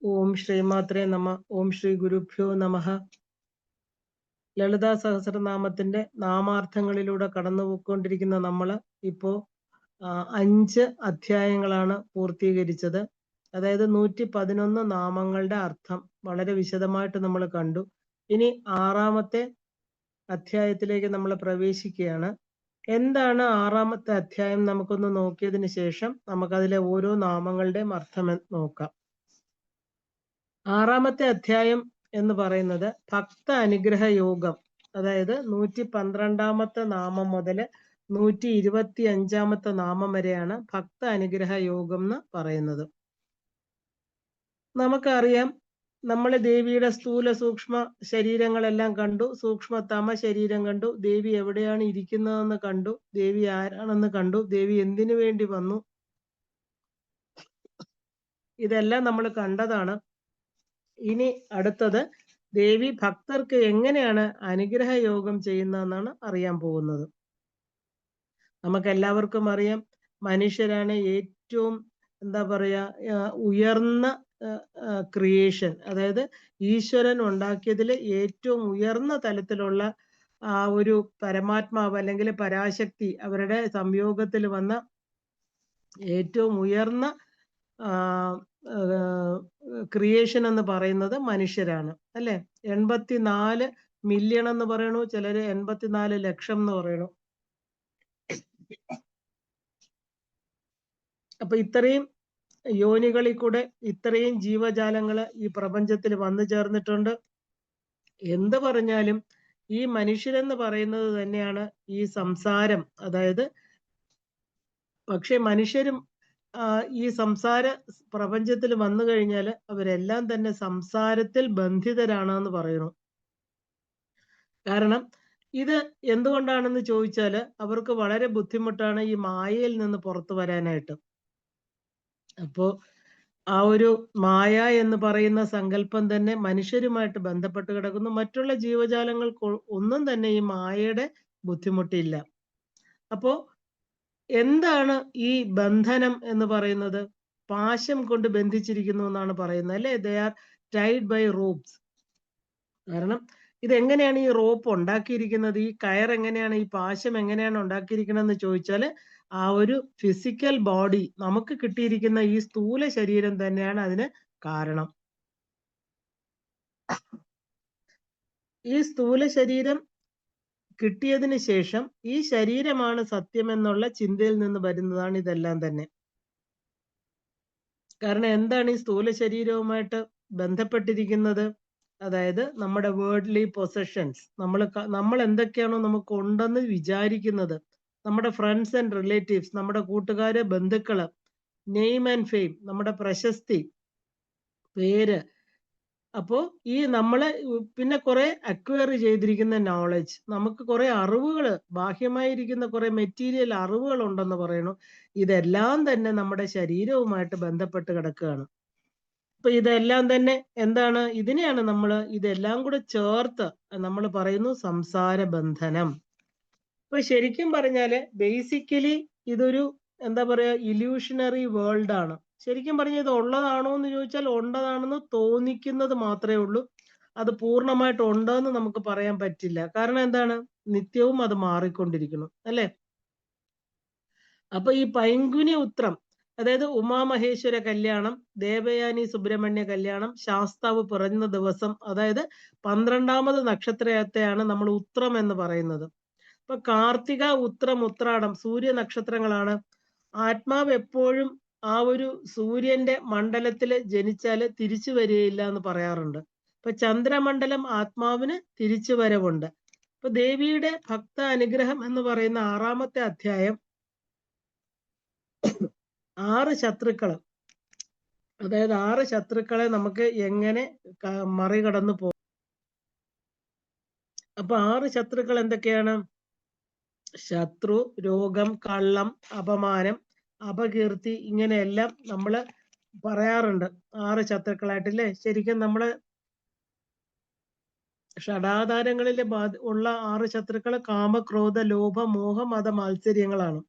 ഓം ശ്രീമാത്രേ നമ. ഓം ശ്രീ ഗുരുഭ്യോ നമഃ. ലളിതാ സഹസ്രനാമത്തിന്റെ നാമാർത്ഥങ്ങളിലൂടെ കടന്നുപോയിക്കൊണ്ടിരിക്കുന്ന നമ്മൾ ഇപ്പോ 5 അധ്യായങ്ങളാണ് പൂർത്തീകരിച്ചത്. അതായത് 111 നാമങ്ങളുടെ അർത്ഥം വളരെ വിശദമായിട്ട് നമ്മൾ കണ്ടു. ഇനി 6ാമത്തെ അധ്യായത്തിലേക്ക് നമ്മൾ പ്രവേശിക്കുകയാണ്. എന്താണ് 6ാമത്തെ അധ്യായം നമുക്കൊന്ന് നോക്കിയതിന് ശേഷം നമുക്കതിലെ ഓരോ നാമങ്ങളുടെയും അർത്ഥം നോക്കാം. 6ാമത്തെ അധ്യായം എന്ന് പറയുന്നത് ഭക്ത അനുഗ്രഹ യോഗം. അതായത് 112ാമത്തെ നാമം മുതൽ 125ാമത്തെ നാമം വരെയാണ് ഭക്ത അനുഗ്രഹ യോഗം എന്ന് പറയുന്നത്. നമുക്കറിയാം, നമ്മൾ ദേവിയുടെ സ്ഥൂല സൂക്ഷ്മ ശരീരങ്ങളെല്ലാം കണ്ടു, സൂക്ഷ്മതമ ശരീരം കണ്ടു, ദേവി എവിടെയാണ് ഇരിക്കുന്നതെന്ന് കണ്ടു, ദേവി ആരാണെന്ന് കണ്ടു, ദേവി എന്തിനു വേണ്ടി വന്നു, ഇതെല്ലാം നമ്മൾ കണ്ടതാണ്. ഇനി അടുത്തത് ദേവി ഭക്തർക്ക് എങ്ങനെയാണ് അനുഗ്രഹ യോഗം ചെയ്യുന്നതെന്നാണ് അറിയാൻ പോകുന്നത്. നമുക്കെല്ലാവർക്കും അറിയാം, മനുഷ്യരാണ് ഏറ്റവും ഉയർന്ന ക്രിയേഷൻ. അതായത് ഈശ്വരൻ ഉണ്ടാക്കിയതിൽ ഏറ്റവും ഉയർന്ന തലത്തിലുള്ള ആ ഒരു പരമാത്മാവ് അല്ലെങ്കിൽ പരാശക്തി അവരുടെ സംയോഗത്തിൽ വന്ന ഏറ്റവും ഉയർന്ന ക്രിയേഷൻ എന്ന് പറയുന്നത് മനുഷ്യരാണ്, അല്ലെ? 84 മില്യൺ എന്ന് പറയണു, ചിലര് 84 ലക്ഷം എന്ന് പറയണു. അപ്പൊ ഇത്രയും യോനികളിൽ കൂടെ ഇത്രയും ജീവജാലങ്ങള് ഈ പ്രപഞ്ചത്തിൽ വന്നു ചേർന്നിട്ടുണ്ട്. എന്ത് പറഞ്ഞാലും ഈ മനുഷ്യരെന്ന് പറയുന്നത് തന്നെയാണ് ഈ സംസാരം. അതായത് പക്ഷെ മനുഷ്യരും ഈ സംസാര പ്രപഞ്ചത്തിൽ വന്നു കഴിഞ്ഞാൽ അവരെല്ലാം തന്നെ സംസാരത്തിൽ ബന്ധിതരാണെന്ന് പറയുന്നു. കാരണം ഇത് എന്തുകൊണ്ടാണെന്ന് ചോദിച്ചാൽ അവർക്ക് വളരെ ബുദ്ധിമുട്ടാണ് ഈ മായയിൽ നിന്ന് പുറത്തു വരാനായിട്ട്. അപ്പോ ആ ഒരു മായ എന്ന് പറയുന്ന സങ്കല്പം തന്നെ മനുഷ്യരുമായിട്ട് ബന്ധപ്പെട്ട് കിടക്കുന്നു. മറ്റുള്ള ജീവജാലങ്ങൾക്ക് ഒന്നും തന്നെ ഈ മായയുടെ ബുദ്ധിമുട്ടില്ല. അപ്പോ എന്താണ് ഈ ബന്ധനം എന്ന് പറയുന്നത്? പാശം കൊണ്ട് ബന്ധിച്ചിരിക്കുന്നു എന്നാണ് പറയുന്നത്, അല്ലെ? They are tied by ropes. കാരണം ഇതെങ്ങനെയാണ് ഈ റോപ്പ് ഉണ്ടാക്കിയിരിക്കുന്നത്, ഈ കയർ എങ്ങനെയാണ്, ഈ പാശം എങ്ങനെയാണ് ഉണ്ടാക്കിയിരിക്കണമെന്ന് ചോദിച്ചാൽ ആ ഒരു ഫിസിക്കൽ ബോഡി, നമുക്ക് കിട്ടിയിരിക്കുന്ന ഈ സ്ഥൂല ശരീരം തന്നെയാണ് അതിന് കാരണം. ഈ സ്ഥൂല ശരീരം കിട്ടിയതിന് ശേഷം ഈ ശരീരമാണ് സത്യമെന്നുള്ള ചിന്തയിൽ നിന്ന് വരുന്നതാണ് ഇതെല്ലാം തന്നെ. കാരണം എന്താണ് ഈ സ്ഥൂല ശരീരവുമായിട്ട് ബന്ധപ്പെട്ടിരിക്കുന്നത്? അതായത് നമ്മുടെ വേർഡ്ലി പൊസഷൻസ്, നമ്മൾ എന്തൊക്കെയാണോ നമുക്ക് ഉണ്ടെന്ന് വിചാരിക്കുന്നത്, നമ്മുടെ ഫ്രണ്ട്സ് ആൻഡ് റിലേറ്റീവ്സ്, നമ്മുടെ കൂട്ടുകാര്, ബന്ധുക്കള്, നെയിം ആൻഡ് ഫെയിം, നമ്മുടെ പ്രശസ്തി, പേര്. അപ്പോ ഈ നമ്മള് പിന്നെ കുറെ അക്വയർ ചെയ്തിരിക്കുന്ന നോളജ്, നമുക്ക് കുറെ അറിവുകൾ, ബാഹ്യമായിരിക്കുന്ന കുറെ മെറ്റീരിയൽ അറിവുകൾ ഉണ്ടെന്ന് പറയുന്നു. ഇതെല്ലാം തന്നെ നമ്മുടെ ശരീരവുമായിട്ട് ബന്ധപ്പെട്ട് കിടക്കുകയാണ്. അപ്പൊ ഇതെല്ലാം തന്നെ എന്താണ്? ഇതിനെയാണ് നമ്മൾ ഇതെല്ലാം കൂടെ ചേർത്ത് നമ്മൾ പറയുന്നു സംസാര ബന്ധനം. അപ്പൊ ശരിക്കും പറഞ്ഞാല് ബേസിക്കലി ഇതൊരു ഇല്യൂഷണറി വേൾഡ് ആണ്. ശരിക്കും പറഞ്ഞാൽ ഇത് ഉള്ളതാണോ എന്ന് ചോദിച്ചാൽ ഉള്ളതാണെന്ന് തോന്നിക്കുന്നത് മാത്രമേ ഉള്ളൂ. അത് പൂർണ്ണമായിട്ട് ഉണ്ടെന്ന് നമുക്ക് പറയാൻ പറ്റില്ല. കാരണം എന്താണ്? നിത്യവും അത് മാറിക്കൊണ്ടിരിക്കുന്നു, അല്ലെ? അപ്പൊ ഈ പൈങ്കുനി ഉത്രം, അതായത് ഉമാമഹേശ്വര കല്യാണം, ദേവയാനി സുബ്രഹ്മണ്യ കല്യാണം, ശാസ്താവ് പിറന്ന ദിവസം, അതായത് 12ാമത് നക്ഷത്രത്തെയാണ് നമ്മൾ ഉത്രം എന്ന് പറയുന്നത്. അപ്പൊ കാർത്തിക, ഉത്രം, ഉത്രാടം സൂര്യ നക്ഷത്രങ്ങളാണ്. ആത്മാവ് എപ്പോഴും ആ ഒരു സൂര്യന്റെ മണ്ഡലത്തിൽ ജനിച്ചാല് തിരിച്ചു വരികയില്ല എന്ന് പറയാറുണ്ട്. അപ്പൊ ചന്ദ്രമണ്ഡലം ആത്മാവിന് തിരിച്ചു വരവുണ്ട്. അപ്പൊ ദേവിയുടെ ഭക്ത അനുഗ്രഹം എന്ന് പറയുന്ന 6ാമത്തെ അധ്യായം 6 ശത്രുക്കള്, അതായത് 6 ശത്രുക്കളെ നമുക്ക് എങ്ങനെ മറികടന്നു പോകും. അപ്പൊ 6 ശത്രുക്കൾ എന്തൊക്കെയാണ്? ശത്രു, രോഗം, കള്ളം, അപമാനം, അപകീർത്തി, ഇങ്ങനെയെല്ലാം നമ്മള് പറയാറുണ്ട് 6 ശത്രുക്കളായിട്ടില്ലേ? ശരിക്കും നമ്മള് ഷഡാധാരങ്ങളിലെ ഉള്ള 6 ശത്രുക്കള് കാമ, ക്രോധ, ലോഭ, മോഹ, മത, മാത്സര്യങ്ങളാണ്.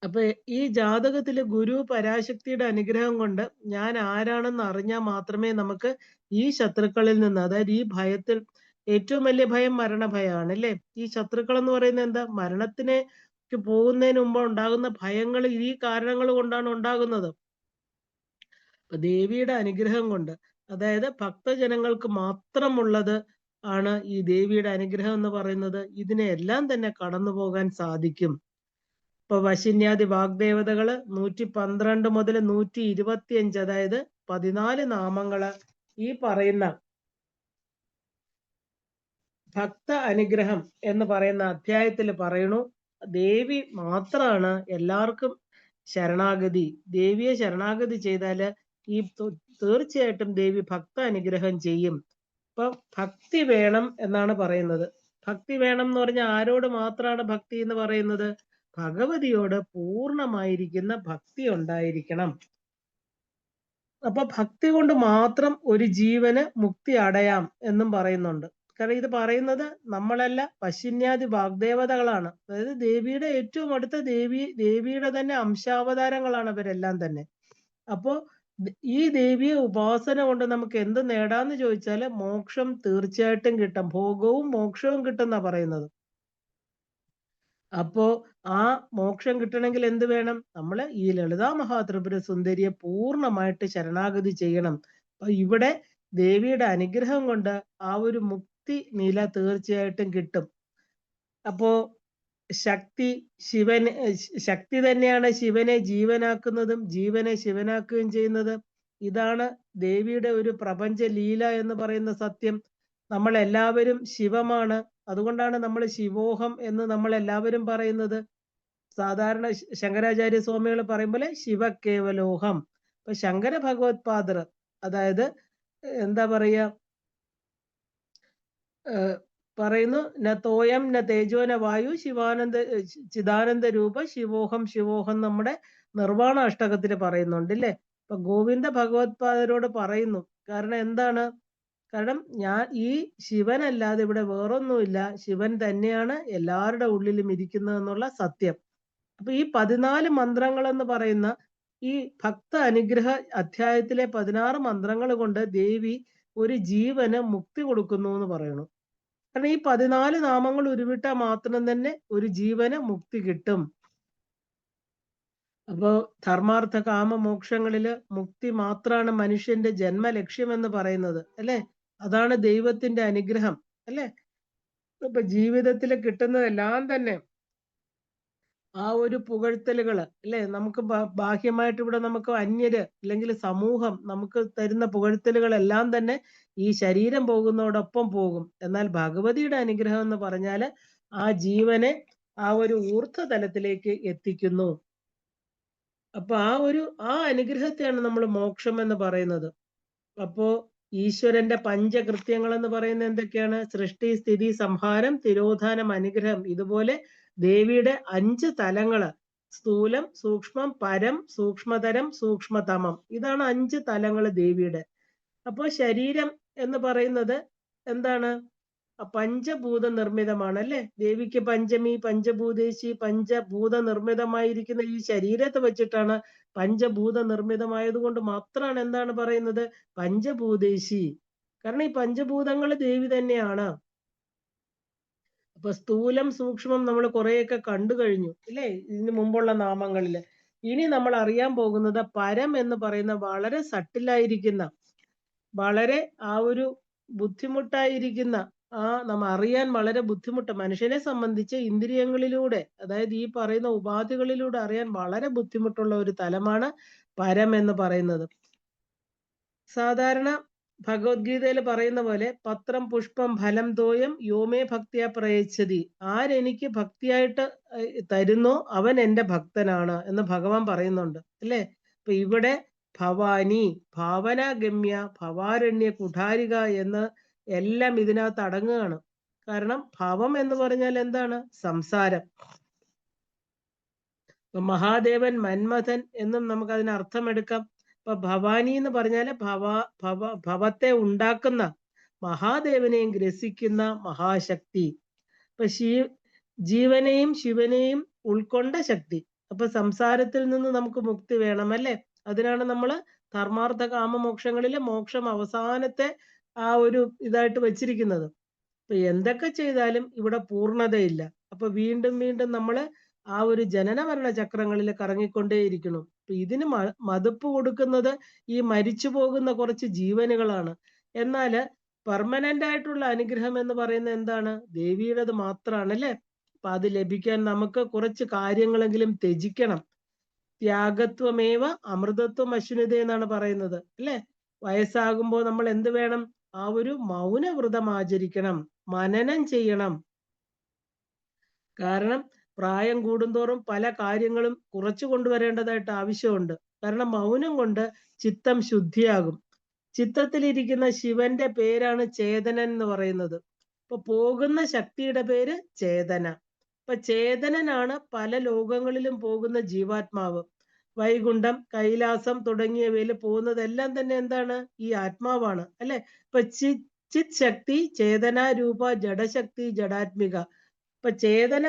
അപ്പൊ ഈ ജാതകത്തില് ഗുരു പരാശക്തിയുടെ അനുഗ്രഹം കൊണ്ട് ഞാൻ ആരാണെന്ന് അറിഞ്ഞാൽ മാത്രമേ നമുക്ക് ഈ ശത്രുക്കളിൽ നിന്ന്, അതായത് ഈ ഭയത്തിൽ, ഏറ്റവും വലിയ ഭയം മരണഭയമാണ് അല്ലേ? ഈ ശത്രുക്കൾ എന്ന് പറയുന്നത് എന്താ? മരണത്തിന് പോകുന്നതിന് മുമ്പ് ഉണ്ടാകുന്ന ഭയങ്ങൾ ഈ കാരണങ്ങൾ കൊണ്ടാണ് ഉണ്ടാകുന്നത്. അപ്പൊ ദേവിയുടെ അനുഗ്രഹം കൊണ്ട്, അതായത് ഭക്തജനങ്ങൾക്ക് മാത്രമുള്ളത് ആണ് ഈ ദേവിയുടെ അനുഗ്രഹം എന്ന് പറയുന്നത്. ഇതിനെ എല്ലാം തന്നെ കടന്നു പോകാൻ സാധിക്കും. ഇപ്പൊ വശിന്യാദി വാഗ്ദേവതകള് 112 മുതൽ 125, അതായത് 14 നാമങ്ങള് ഈ പറയുന്ന ഭക്ത അനുഗ്രഹം എന്ന് പറയുന്ന അധ്യായത്തിൽ പറയണു. ദേവി മാത്രാണ് എല്ലാവർക്കും ശരണാഗതി. ദേവിയെ ശരണാഗതി ചെയ്താല് തീർച്ചയായിട്ടും ദേവി ഭക്ത അനുഗ്രഹം ചെയ്യും. ഇപ്പൊ ഭക്തി വേണം എന്നാണ് പറയുന്നത്. ഭക്തി വേണം എന്ന് പറഞ്ഞാൽ ആരോട് മാത്രമാണ് ഭക്തി എന്ന് പറയുന്നത്? ഭഗവതിയോട് പൂർണ്ണമായിരിക്കുന്ന ഭക്തി ഉണ്ടായിരിക്കണം. അപ്പൊ ഭക്തി കൊണ്ട് മാത്രം ഒരു ജീവന് മുക്തി അടയാം എന്നും പറയുന്നുണ്ട്. കാരണം ഇത് പറയുന്നത് നമ്മളല്ല, പശുന്യാദി വാഗ്ദേവതകളാണ്. അതായത് ദേവിയുടെ ഏറ്റവും അടുത്ത ദേവിയുടെ തന്നെ അംശാവതാരങ്ങളാണ് ഇവരെല്ലാം തന്നെ. അപ്പോ ഈ ദേവിയെ ഉപാസന കൊണ്ട് നമുക്ക് എന്ത് നേടാന്ന് ചോദിച്ചാല് മോക്ഷം തീർച്ചയായിട്ടും കിട്ടും. ഭോഗവും മോക്ഷവും കിട്ടുന്ന പറയുന്നത്. അപ്പോ ആ മോക്ഷം കിട്ടണമെങ്കിൽ എന്ത് വേണം? നമ്മള് ഈ ലളിതാ മഹാത്രിപുര സുന്ദരിയെ പൂർണ്ണമായിട്ട് ശരണാഗതി ചെയ്യണം. അപ്പൊ ഇവിടെ ദേവിയുടെ അനുഗ്രഹം കൊണ്ട് ആ ഒരു മുക്തി നില തീർച്ചയായിട്ടും കിട്ടും. അപ്പോ ശക്തി തന്നെയാണ് ശിവനെ ജീവനാക്കുന്നതും ജീവനെ ശിവനാക്കുകയും ചെയ്യുന്നത്. ഇതാണ് ദേവിയുടെ ഒരു പ്രപഞ്ച ലീല എന്ന് പറയുന്ന സത്യം. നമ്മൾ എല്ലാവരും ശിവമാണ്. അതുകൊണ്ടാണ് നമ്മൾ ശിവോഹം എന്ന് നമ്മൾ എല്ലാവരും പറയുന്നത്. സാധാരണ ശങ്കരാചാര്യ സ്വാമികൾ പറയും പോലെ ശിവകേവലോഹം. ഇപ്പൊ ശങ്കര ഭഗവത്പാദർ, അതായത് എന്താ പറയാ, പറയുന്നു, ന തോയം ന തേജോ ന വായു ചിദാനന്ദ രൂപ ശിവോഹം ശിവോഹം നമ്മുടെ നിർവാണ അഷ്ടകത്തിൽ പറയുന്നുണ്ട് അല്ലേ? അപ്പൊ ഗോവിന്ദ ഭഗവത്പാദരോട് പറയുന്നു. കാരണം എന്താണ്? കാരണം ഈ ശിവനല്ലാതെ ഇവിടെ വേറൊന്നുമില്ല, ശിവൻ തന്നെയാണ് എല്ലാവരുടെ ഉള്ളിലും ഇരിക്കുന്നത് എന്നുള്ള സത്യം. അപ്പൊ ഈ 14 മന്ത്രങ്ങൾ എന്ന് പറയുന്ന ഈ ഭക്ത അനുഗ്രഹ അധ്യായത്തിലെ 16 മന്ത്രങ്ങൾ കൊണ്ട് ദേവി ഒരു ജീവന് മുക്തി കൊടുക്കുന്നു എന്ന് പറയുന്നു. കാരണം ഈ 14 നാമങ്ങൾ ഉരുവിട്ടാൽ മാത്രം തന്നെ ഒരു ജീവന് മുക്തി കിട്ടും. അപ്പോ ധർമാർത്ഥ കാമ മോക്ഷങ്ങളില് മുക്തി മാത്രമാണ് മനുഷ്യന്റെ ജന്മലക്ഷ്യം എന്ന് പറയുന്നത് അല്ലെ? അതാണ് ദൈവത്തിന്റെ അനുഗ്രഹം അല്ലെ? ഇപ്പൊ ജീവിതത്തിൽ കിട്ടുന്നതെല്ലാം തന്നെ ആ ഒരു പുകഴ്ത്തലുകള് അല്ലെ? നമുക്ക് ബാഹ്യമായിട്ട് ഇവിടെ നമുക്ക് അന്യര് അല്ലെങ്കിൽ സമൂഹം നമുക്ക് തരുന്ന പുകഴ്ത്തലുകളെല്ലാം തന്നെ ഈ ശരീരം പോകുന്നതോടൊപ്പം പോകും. എന്നാൽ ഭഗവതിയുടെ അനുഗ്രഹം എന്ന് പറഞ്ഞാല് ആ ജീവനെ ആ ഒരു ഊർധ്വതലത്തിലേക്ക് എത്തിക്കുന്നു. അപ്പൊ ആ അനുഗ്രഹത്തെയാണ് നമ്മൾ മോക്ഷം എന്ന് പറയുന്നത്. അപ്പോ ഈശ്വരന്റെ പഞ്ചകൃത്യങ്ങൾ എന്ന് പറയുന്നത് എന്തൊക്കെയാണ്? സൃഷ്ടി, സ്ഥിതി, സംഹാരം, തിരോധാനം, അനുഗ്രഹം. ഇതുപോലെ ദേവിയുടെ 5 തലങ്ങള്: സ്ഥൂലം, സൂക്ഷ്മം, പരം, സൂക്ഷ്മതരം, സൂക്ഷ്മതമം. ഇതാണ് 5 തലങ്ങള് ദേവിയുടെ. അപ്പോ ശരീരം എന്ന് പറയുന്നത് എന്താണ്? പഞ്ചഭൂത നിർമ്മിതമാണ് അല്ലെ? ദേവിക്ക് പഞ്ചമി, പഞ്ചഭൂതേശി, പഞ്ചഭൂത നിർമ്മിതമായിരിക്കുന്ന ഈ ശരീരത്തെ വെച്ചിട്ടാണ്, പഞ്ചഭൂത നിർമ്മിതമായത് കൊണ്ട് മാത്രമാണ് എന്താണ് പറയുന്നത്? പഞ്ചഭൂതേശി. കാരണം ഈ പഞ്ചഭൂതങ്ങൾ ദേവി തന്നെയാണ്. അപ്പൊ സ്ഥൂലം, സൂക്ഷ്മം നമ്മൾ കുറെയൊക്കെ കണ്ടു കഴിഞ്ഞു അല്ലേ ഇതിനു മുമ്പുള്ള നാമങ്ങളില്. ഇനി നമ്മൾ അറിയാൻ പോകുന്നത് പരം എന്ന് പറയുന്ന വളരെ സട്ടിലായിരിക്കുന്ന, വളരെ ആ ഒരു ബുദ്ധിമുട്ടായിരിക്കുന്ന, നമ്മ അറിയാൻ വളരെ ബുദ്ധിമുട്ട്, മനുഷ്യനെ സംബന്ധിച്ച് ഇന്ദ്രിയങ്ങളിലൂടെ, അതായത് ഈ പറയുന്ന ഉപാധികളിലൂടെ അറിയാൻ വളരെ ബുദ്ധിമുട്ടുള്ള ഒരു തലമാണ് പരം എന്ന് പറയുന്നത്. സാധാരണ ഭഗവത്ഗീതയിൽ പറയുന്ന പോലെ പത്രം പുഷ്പം ഫലം തോയം യോമേ ഭക്തിയ പ്രയച്ഛതി. ആരെനിക്ക് ഭക്തിയായിട്ട് തരുന്നോ അവൻ എൻ്റെ ഭക്തനാണ് എന്ന് ഭഗവാൻ പറയുന്നുണ്ട് അല്ലേ? അപ്പൊ ഇവിടെ ഭവാനി, ഭാവനാഗമ്യ, ഭവാരണ്യ കുഠാരിക എന്ന് എല്ലാം ഇതിനകത്ത് അടങ്ങുകയാണ്. കാരണം ഭവം എന്ന് പറഞ്ഞാൽ എന്താണ്? സംസാരം. മഹാദേവൻ മന്മഥൻ എന്നും നമുക്ക് അതിന് അർത്ഥമെടുക്കാം. ഇപ്പൊ ഭവാനി എന്ന് പറഞ്ഞാല് ഭവത്തെ ഉണ്ടാക്കുന്ന, മഹാദേവനെയും ഗ്രസിക്കുന്ന മഹാശക്തി. ഇപ്പൊ ജീവനെയും ശിവനെയും ഉൾക്കൊണ്ട ശക്തി. അപ്പൊ സംസാരത്തിൽ നിന്ന് നമുക്ക് മുക്തി വേണം അല്ലേ? അതിനാണ് നമ്മള് ധർമാർത്ഥ കാമ മോക്ഷങ്ങളിലെ മോക്ഷം അവസാനത്തെ ആ ഒരു ഇതായിട്ട് വെച്ചിരിക്കുന്നത്. അപ്പൊ എന്തൊക്കെ ചെയ്താലും ഇവിടെ പൂർണ്ണതയില്ല. അപ്പൊ വീണ്ടും വീണ്ടും നമ്മള് ആ ഒരു ജനന മരണ ചക്രങ്ങളിൽ കറങ്ങിക്കൊണ്ടേയിരിക്കണം. അപ്പൊ ഇതിന് മതിപ്പ് കൊടുക്കുന്നത് ഈ മരിച്ചു പോകുന്ന കുറച്ച് ജീവനുകളാണ്. എന്നാല് പെർമനന്റ് ആയിട്ടുള്ള അനുഗ്രഹം എന്ന് പറയുന്നത് എന്താണ്? ദേവിയുടേത് മാത്രമാണ് അല്ലേ? അപ്പൊ അത് ലഭിക്കാൻ നമുക്ക് കുറച്ച് കാര്യങ്ങളെങ്കിലും ത്യജിക്കണം. ത്യാഗത്വമേവ അമൃതത്വം അശ്വനിത എന്നാണ് പറയുന്നത് അല്ലേ? വയസ്സാകുമ്പോൾ നമ്മൾ എന്ത് വേണം? ആ ഒരു മൗനവ്രതം ആചരിക്കണം, മനനം ചെയ്യണം. കാരണം പ്രായം കൂടുന്തോറും പല കാര്യങ്ങളും കുറച്ചു കൊണ്ടുവരേണ്ടതായിട്ട് ആവശ്യമുണ്ട്. കാരണം മൗനം കൊണ്ട് ചിത്തം ശുദ്ധിയാകും. ചിത്തത്തിലിരിക്കുന്ന ശിവന്റെ പേരാണ് ചേതനൻ എന്ന് പറയുന്നത്. അപ്പൊ പോകുന്ന ശക്തിയുടെ പേര് ചേതന. അപ്പൊ ചേതനനാണ് പല ലോകങ്ങളിലും പോകുന്ന ജീവാത്മാവ്. വൈകുണ്ഠം, കൈലാസം തുടങ്ങിയവയിൽ പോകുന്നതെല്ലാം തന്നെ എന്താണ്? ഈ ആത്മാവാണ് അല്ലെ? ഇപ്പൊ ചിത് ശക്തി, ചേതനാരൂപ, ജഡശക്തി, ജഡാത്മിക. ഇപ്പൊ ചേതന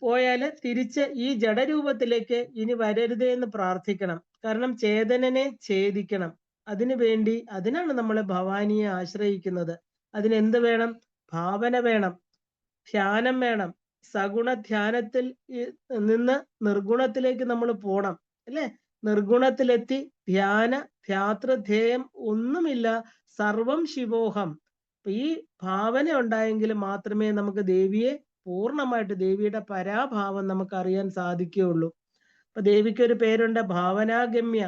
പോയാല് തിരിച്ച് ഈ ജഡരൂപത്തിലേക്ക് ഇനി വരരുതേ എന്ന് പ്രാർത്ഥിക്കണം. കാരണം ചേതനനെ ഛേദിക്കണം. അതിനാണ് നമ്മൾ ഭവാനിയെ ആശ്രയിക്കുന്നത്. അതിനെന്ത് വേണം? ഭാവന വേണം, ധ്യാനം വേണം. സഗുണ ധ്യാനത്തിൽ നിന്ന് നിർഗുണത്തിലേക്ക് നമ്മൾ പോണം അല്ലെ? നിർഗുണത്തിലെത്തി ധ്യാതൃധ്യേയം ഒന്നുമില്ല, സർവം ശിവോഹം. ഈ ഭാവന ഉണ്ടായെങ്കിൽ മാത്രമേ നമുക്ക് ദേവിയെ പൂർണ്ണമായിട്ട്, ദേവിയുടെ പരാഭാവം നമുക്ക് അറിയാൻ സാധിക്കുകയുള്ളൂ. അപ്പൊ ദേവിക്ക് ഒരു പേരുണ്ട്, ഭാവനാഗമ്യ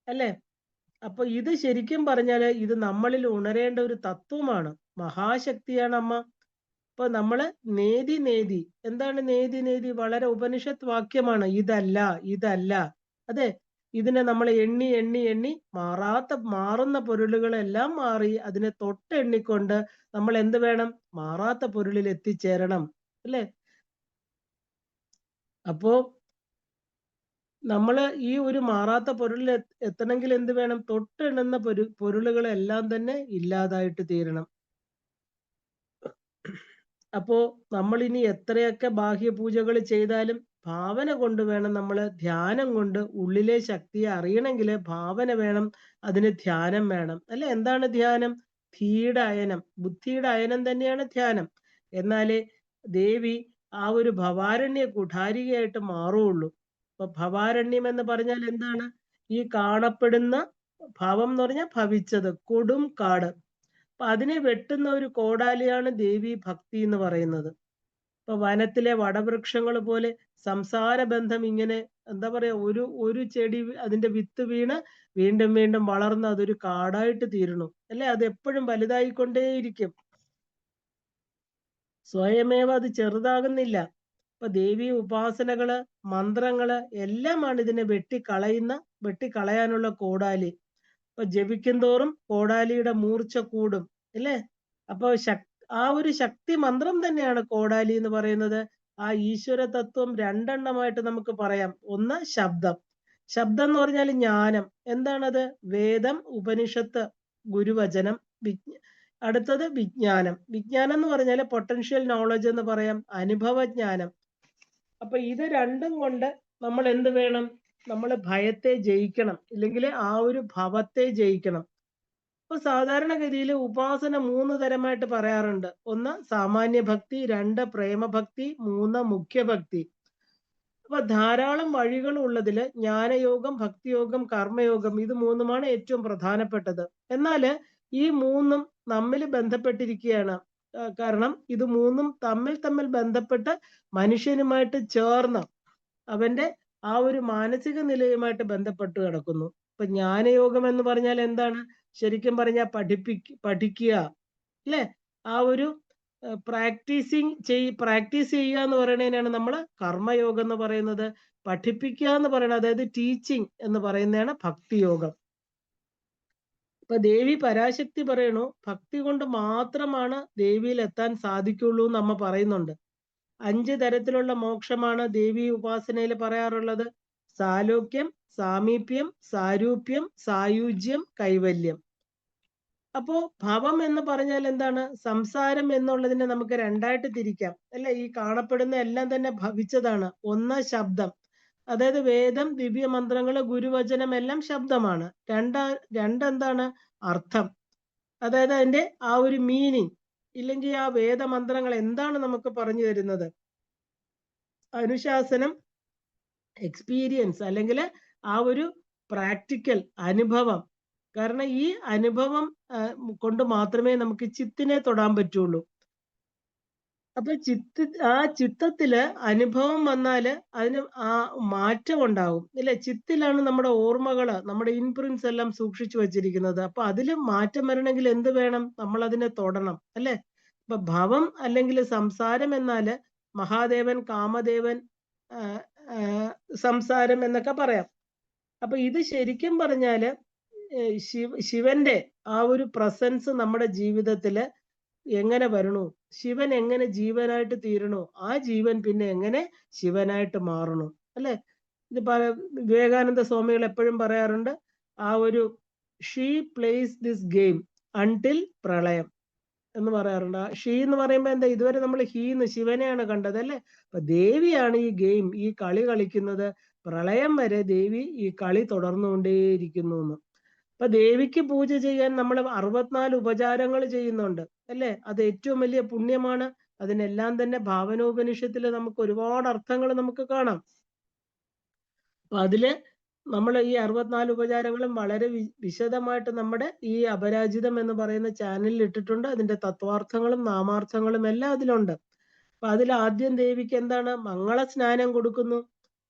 അല്ലെ? അപ്പൊ ഇത് ശരിക്കും പറഞ്ഞാല് ഇത് നമ്മളിൽ ഉണരേണ്ട ഒരു തത്വമാണ്. മഹാശക്തിയാണ് അമ്മ. അപ്പൊ നമ്മള് നേതി എന്താണ് നേതി? വളരെ ഉപനിഷത്ത് വാക്യമാണ്. ഇതല്ല അതെ. ഇതിനെ നമ്മൾ എണ്ണി മാറുന്ന പൊരുളുകളെല്ലാം മാറി അതിനെ തൊട്ടെണ്ണിക്കൊണ്ട് നമ്മൾ എന്ത് വേണം? മാറാത്ത പൊരുളിൽ എത്തിച്ചേരണം അല്ലെ? അപ്പോ നമ്മള് ഈ ഒരു മാറാത്ത പൊരുളിൽ എത്തണമെങ്കിൽ എന്ത് വേണം? തൊട്ടെണ്ണുന്ന പൊരുളുകളെല്ലാം തന്നെ ഇല്ലാതായിട്ട് തീരണം. അപ്പോ നമ്മൾ ഇനി എത്രയൊക്കെ ബാഹ്യപൂജകൾ ചെയ്താലും ഭാവന കൊണ്ട് വേണം, നമ്മൾ ധ്യാനം കൊണ്ട് ഉള്ളിലെ ശക്തിയെ അറിയണമെങ്കിൽ ഭാവന വേണം, അതിന് ധ്യാനം വേണം അല്ലെ? എന്താണ് ധ്യാനം? ധീയുടെ അയനം, ബുദ്ധിയുടെ അയനം തന്നെയാണ് ധ്യാനം. എന്നാലേ ദേവി ആ ഒരു ഭവാരണ്യ കുഠാരികയായിട്ട് മാറുള്ളൂ. അപ്പൊ ഭവാരണ്യം എന്ന് പറഞ്ഞാൽ എന്താണ്? ഈ കാണപ്പെടുന്ന ഭവം എന്ന് പറഞ്ഞാൽ ഭവിച്ചത്, കൊടും കാട്. അപ്പൊ അതിനെ വെട്ടുന്ന ഒരു കോടാലിയാണ് ദേവി ഭക്തി എന്ന് പറയുന്നത്. ഇപ്പൊ വനത്തിലെ വടവൃക്ഷങ്ങൾ പോലെ സംസാര ബന്ധം ഇങ്ങനെ എന്താ പറയാ, ഒരു ചെടി അതിന്റെ വിത്ത് വീണ് വീണ്ടും വീണ്ടും വളർന്ന് അതൊരു കാടായിട്ട് തീരണു അല്ലെ? അത് എപ്പോഴും വലുതായിക്കൊണ്ടേയിരിക്കും, സ്വയമേവ അത് ചെറുതാകുന്നില്ല. ഇപ്പൊ ദേവി ഉപാസനകള്, മന്ത്രങ്ങള് എല്ലാമാണ് ഇതിനെ വെട്ടിക്കളയാനുള്ള കോടാലി. അപ്പൊ ജപിക്കും തോറും കോടാലിയുടെ മൂർച്ച കൂടും അല്ലേ? അപ്പൊ ആ ഒരു ശക്തി മന്ത്രം തന്നെയാണ് കോടാലി എന്ന് പറയുന്നത്. ആ ഈശ്വര തത്വം രണ്ടെണ്ണമായിട്ട് നമുക്ക് പറയാം. ഒന്ന് ശബ്ദം. ശബ്ദം എന്ന് പറഞ്ഞാൽ ജ്ഞാനം. എന്താണത്? വേദം, ഉപനിഷത്ത്, ഗുരുവചനം. അടുത്തത് വിജ്ഞാനം. വിജ്ഞാനം എന്ന് പറഞ്ഞാൽ പൊട്ടൻഷ്യൽ നോളജ് എന്ന് പറയാം, അനുഭവജ്ഞാനം. അപ്പൊ ഇത് രണ്ടും കൊണ്ട് നമ്മൾ എന്ത് വേണം? നമ്മൾ ഭയത്തെ ജയിക്കണം, ഇല്ലെങ്കിൽ ആ ഒരു ഭവത്തെ ജയിക്കണം. അപ്പൊ സാധാരണഗതിയിൽ ഉപാസന 3 തരമായിട്ട് പറയാറുണ്ട്. ഒന്ന് സാമാന്യ ഭക്തി, 2 പ്രേമഭക്തി, 3 മുഖ്യഭക്തി. അപ്പൊ ധാരാളം വഴികൾ ഉള്ളതില് ജ്ഞാനയോഗം, ഭക്തിയോഗം, കർമ്മയോഗം, ഇത് 3മാണ് ഏറ്റവും പ്രധാനപ്പെട്ടത്. എന്നാല് ഈ 3ഉം തമ്മിൽ ബന്ധപ്പെട്ടിരിക്കുകയാണ്. കാരണം ഇത് 3ഉം തമ്മിൽ ബന്ധപ്പെട്ട് മനുഷ്യനുമായിട്ട് ചേർന്ന് അവന്റെ ആ ഒരു മാനസിക നിലയുമായിട്ട് ബന്ധപ്പെട്ട് കിടക്കുന്നു. ഇപ്പൊ ജ്ഞാനയോഗം എന്ന് പറഞ്ഞാൽ എന്താണ്? ശരിക്കും പറഞ്ഞാൽ പഠിക്കുക അല്ലെ? ആ ഒരു പ്രാക്ടീസ് ചെയ്യുക എന്ന് പറയുന്നതിനാണ് നമ്മൾ കർമ്മയോഗം എന്ന് പറയുന്നത്. പഠിപ്പിക്കുക എന്ന് പറയുന്നത്, അതായത് ടീച്ചിങ് എന്ന് പറയുന്നതാണ് ഭക്തിയോഗം. ഇപ്പൊ ദേവി പരാശക്തി പറയണു, ഭക്തി കൊണ്ട് മാത്രമാണ് ദേവിയിൽ എത്താൻ സാധിക്കുള്ളൂ എന്ന് അമ്മ പറയുന്നുണ്ട്. 5 തരത്തിലുള്ള മോക്ഷമാണ് ദേവി ഉപാസനയിൽ പറയാറുള്ളത്. സാലോക്യം, സാമീപ്യം, സാരൂപ്യം, സായുജ്യം, കൈവല്യം. അപ്പോ ഭവം എന്ന് പറഞ്ഞാൽ എന്താണ്? സംസാരം എന്നുള്ളതിനെ നമുക്ക് രണ്ടായിട്ട് തിരിക്കാം അല്ലെ? ഈ കാണപ്പെടുന്ന എല്ലാം തന്നെ ഭവിച്ചതാണ്. ഒന്ന് ശബ്ദം, അതായത് വേദം, ദിവ്യ മന്ത്രങ്ങള്, ഗുരുവചനം എല്ലാം ശബ്ദമാണ്. രണ്ടെന്താണ്? അർത്ഥം, അതായത് അതിന്റെ ആ ഒരു മീനിങ്. ഇല്ലെങ്കിൽ ആ വേദമന്ത്രങ്ങൾ എന്താണ് നമുക്ക് പറഞ്ഞു തരുന്നത്? അനുശാസനം, എക്സ്പീരിയൻസ്, അല്ലെങ്കിൽ ആ ഒരു പ്രാക്ടിക്കൽ അനുഭവം. കാരണം ഈ അനുഭവം കൊണ്ട് മാത്രമേ നമുക്ക് ചിത്തിനെ തൊടാൻ പറ്റുള്ളൂ. അപ്പൊ ചിത്തത്തില് അനുഭവം വന്നാല് അതിന് ആ മാറ്റം ഉണ്ടാവും ഇല്ലേ? ചിത്തിലാണ് നമ്മുടെ ഓർമ്മകള്, നമ്മുടെ ഇൻപ്രിൻസ് എല്ലാം സൂക്ഷിച്ചു വച്ചിരിക്കുന്നത്. അപ്പൊ അതില് മാറ്റം വരണമെങ്കിൽ എന്ത് വേണം? നമ്മൾ അതിനെ തൊടണം അല്ലെ? ഇപ്പൊ ഭവം അല്ലെങ്കിൽ സംസാരം എന്നാല് മഹാദേവൻ, കാമദേവൻ, ആ, ആ, സംസാരം എന്നൊക്കെ പറയാം. അപ്പൊ ഇത് ശരിക്കും പറഞ്ഞാല് ശിവന്റെ ആ ഒരു പ്രസൻസ് നമ്മുടെ ജീവിതത്തില് എങ്ങനെ വരണു, ശിവൻ എങ്ങനെ ജീവനായിട്ട് തീരണു, ആ ജീവൻ പിന്നെ എങ്ങനെ ശിവനായിട്ട് മാറണു അല്ലെ? ഇത് വിവേകാനന്ദ സ്വാമികൾ എപ്പോഴും പറയാറുണ്ട്, ആ ഒരു she place this game until പ്രളയം എന്ന് പറയാറുണ്ട്. ആ ഷീ എന്ന് പറയുമ്പോ എന്താ? ഇതുവരെ നമ്മൾ ഹീന്ന് ശിവനെയാണ് കണ്ടത് അല്ലെ? അപ്പൊ ദേവിയാണ് ഈ ഗെയിം, ഈ കളി കളിക്കുന്നത്. പ്രളയം വരെ ദേവി ഈ കളി തുടർന്നുകൊണ്ടേയിരിക്കുന്നു എന്ന്. അപ്പൊ ദേവിക്ക് പൂജ ചെയ്യാൻ നമ്മൾ 64 ഉപചാരങ്ങൾ ചെയ്യുന്നുണ്ട് അല്ലേ? അത് ഏറ്റവും വലിയ പുണ്യമാണ്. അതിനെല്ലാം തന്നെ ഭാവനോപനിഷത്തില് നമുക്ക് ഒരുപാട് അർത്ഥങ്ങൾ നമുക്ക് കാണാം. അപ്പൊ അതില് നമ്മൾ ഈ 64 ഉപചാരങ്ങളും വളരെ വിശദമായിട്ട് നമ്മുടെ ഈ അപരാജിതം എന്ന് പറയുന്ന ചാനലിൽ ഇട്ടിട്ടുണ്ട്. അതിന്റെ തത്വാർത്ഥങ്ങളും നാമാർത്ഥങ്ങളും എല്ലാം അതിലുണ്ട്. അപ്പൊ അതിൽ ആദ്യം ദേവിക്ക് എന്താണ്? മംഗള സ്നാനം കൊടുക്കുന്നു.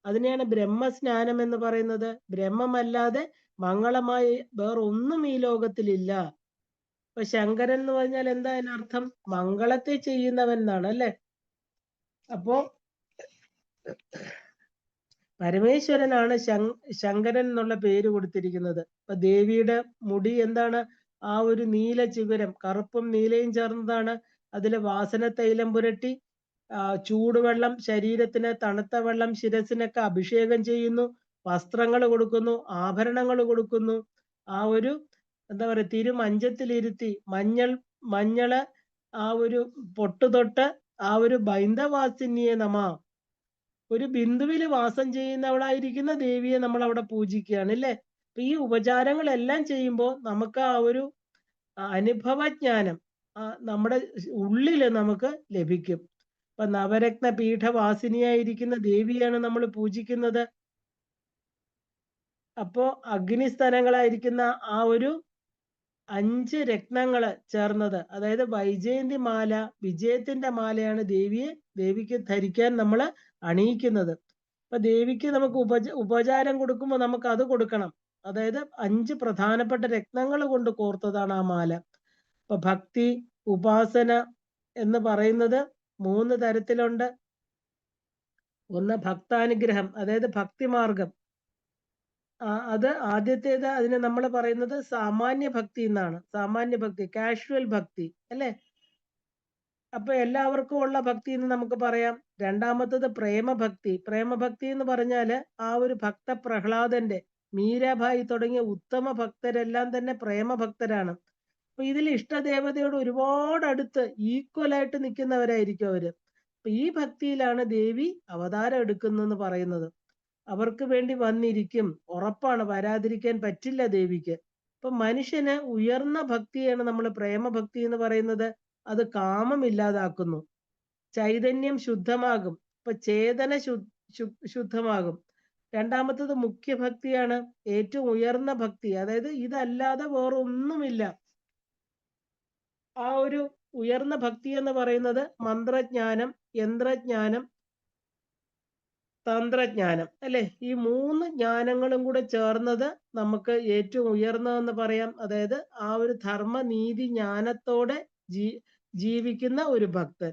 അതിനെയാണ് ബ്രഹ്മസ്നാനം എന്ന് പറയുന്നത്. ബ്രഹ്മമല്ലാതെ മംഗളമായി വേറൊന്നും ഈ ലോകത്തിലില്ല. ഇപ്പൊ ശങ്കരൻ എന്ന് പറഞ്ഞാൽ എന്താ അതിനർത്ഥം? മംഗളത്തെ ചെയ്യുന്നവൻ എന്നാണ് അല്ലെ? അപ്പോ പരമേശ്വരനാണ് ശങ്കരൻ എന്നുള്ള പേര് കൊടുത്തിരിക്കുന്നത്. അപ്പൊ ദേവിയുടെ മുടി എന്താണ്? ആ ഒരു നീല ചിഗുരം, കറുപ്പും നീലയും ചേർന്നതാണ്. അതില് വാസന തൈലം പുരട്ടി ചൂടുവെള്ളം, ശരീരത്തിന് തണുത്ത വെള്ളം, ശിരസിനൊക്കെ അഭിഷേകം ചെയ്യുന്നു, വസ്ത്രങ്ങൾ കൊടുക്കുന്നു, ആഭരണങ്ങൾ കൊടുക്കുന്നു. ആ ഒരു എന്താ പറയുക, തിരുമഞ്ചത്തിലിരുത്തി മഞ്ഞള് ആ ഒരു പൊട്ട് തൊട്ട് ആ ഒരു ബൈന്ദവാസിനിയെ ഒരു ബിന്ദുവിൽ വാസം ചെയ്യുന്നവളായിരിക്കുന്ന ദേവിയെ നമ്മൾ അവിടെ പൂജിക്കുകയാണ് അല്ലേ? അപ്പൊ ഈ ഉപചാരങ്ങളെല്ലാം ചെയ്യുമ്പോൾ നമുക്ക് ആ ഒരു അനുഭവജ്ഞാനം നമ്മുടെ ഉള്ളില് നമുക്ക് ലഭിക്കും. അപ്പൊ നവരത്ന പീഠവാസിനിയായിരിക്കുന്ന ദേവിയാണ് നമ്മൾ പൂജിക്കുന്നത്. അപ്പോ അഗ്നിസ്ഥലങ്ങളായിരിക്കുന്ന ആ ഒരു 5 രത്നങ്ങള് ചേർന്നത്, അതായത് വൈജയന്തി മാല, വിജയത്തിന്റെ മാലയാണ് ദേവിക്ക് ധരിക്കാൻ നമ്മൾ അണിയിക്കുന്നത്. അപ്പൊ ദേവിക്ക് നമുക്ക് ഉപചാരം കൊടുക്കുമ്പോൾ നമുക്ക് അത് കൊടുക്കണം. അതായത് 5 പ്രധാനപ്പെട്ട രത്നങ്ങൾ കൊണ്ട് കോർത്തതാണ് ആ മാല. അപ്പൊ ഭക്തി, ഉപാസന എന്ന് പറയുന്നത് 3 തരത്തിലുണ്ട്. ഒന്ന് ഭക്താനുഗ്രഹം, അതായത് ഭക്തിമാർഗം. അത് ആദ്യത്തേത്, അതിന് നമ്മൾ പറയുന്നത് സാമാന്യ ഭക്തി എന്നാണ്. സാമാന്യ ഭക്തി, കാഷ്വൽ ഭക്തി അല്ലെ? അപ്പൊ എല്ലാവർക്കും ഉള്ള ഭക്തി എന്ന് നമുക്ക് പറയാം. രണ്ടാമത്തത് പ്രേമഭക്തി. പ്രേമഭക്തി എന്ന് പറഞ്ഞാല് ആ ഒരു ഭക്ത പ്രഹ്ലാദന്റെ, മീരാഭായി തുടങ്ങിയ ഉത്തമ ഭക്തരെല്ലാം തന്നെ പ്രേമഭക്തരാണ്. അപ്പൊ ഇതിൽ ഇഷ്ടദേവതയോട് ഒരുപാട് അടുത്ത് ഈക്വൽ ആയിട്ട് നിൽക്കുന്നവരായിരിക്കും അവര്. അപ്പൊ ഈ ഭക്തിയിലാണ് ദേവി അവതാരം എടുക്കുന്നെന്ന് പറയുന്നത്. അവർക്ക് വേണ്ടി വന്നിരിക്കും, ഉറപ്പാണ്, വരാതിരിക്കാൻ പറ്റില്ല ദേവിക്ക്. അപ്പൊ മനുഷ്യന് ഉയർന്ന ഭക്തിയാണ് നമ്മൾ പ്രേമഭക്തി എന്ന് പറയുന്നത്. അത് കാമം ഇല്ലാതാക്കുന്നു, ചൈതന്യം ശുദ്ധമാകും, ഇപ്പൊ ചേതന ശുദ്ധമാകും. രണ്ടാമത്തത് മുഖ്യഭക്തിയാണ്, ഏറ്റവും ഉയർന്ന ഭക്തി. അതായത് ഇതല്ലാതെ വേറെ ഒന്നുമില്ല. ആ ഒരു ഉയർന്ന ഭക്തി എന്ന് പറയുന്നത് മന്ത്രജ്ഞാനം, യന്ത്രജ്ഞാനം, തന്ത്രജ്ഞാനം അല്ലെ? ഈ 3 ജ്ഞാനങ്ങളും കൂടെ ചേർന്നത് നമുക്ക് ഏറ്റവും ഉയർന്നതെന്ന് പറയാം. അതായത് ആ ഒരു ധർമ്മ നീതി ജ്ഞാനത്തോടെ ജീവിക്കുന്ന ഒരു ഭക്തൻ,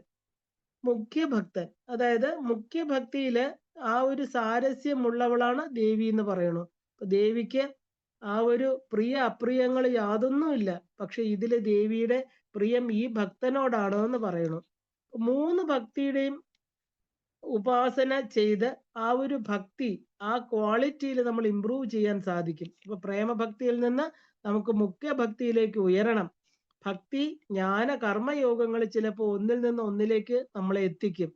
മുഖ്യഭക്തൻ. അതായത് മുഖ്യഭക്തിയില് ആ ഒരു സാരസ്യമുള്ളവളാണ് ദേവി എന്ന് പറയണു. ദേവിക്ക് ആ ഒരു പ്രിയ അപ്രിയങ്ങൾ യാതൊന്നുമില്ല. പക്ഷെ ഇതില് ദേവിയുടെ പ്രിയം ഈ ഭക്തനോടാണോ എന്ന് പറയണു. 3 ഭക്തിയുടെയും ഉപാസന ചെയ്ത് ആ ഒരു ഭക്തി, ആ ക്വാളിറ്റിയിൽ നമ്മൾ ഇംപ്രൂവ് ചെയ്യാൻ സാധിക്കും. ഇപ്പൊ പ്രേമഭക്തിയിൽ നിന്ന് നമുക്ക് മുഖ്യഭക്തിയിലേക്ക് ഉയരണം. ഭക്തി ജ്ഞാന കർമ്മയോഗങ്ങൾ ചിലപ്പോൾ ഒന്നിൽ നിന്ന് ഒന്നിലേക്ക് നമ്മളെ എത്തിക്കും.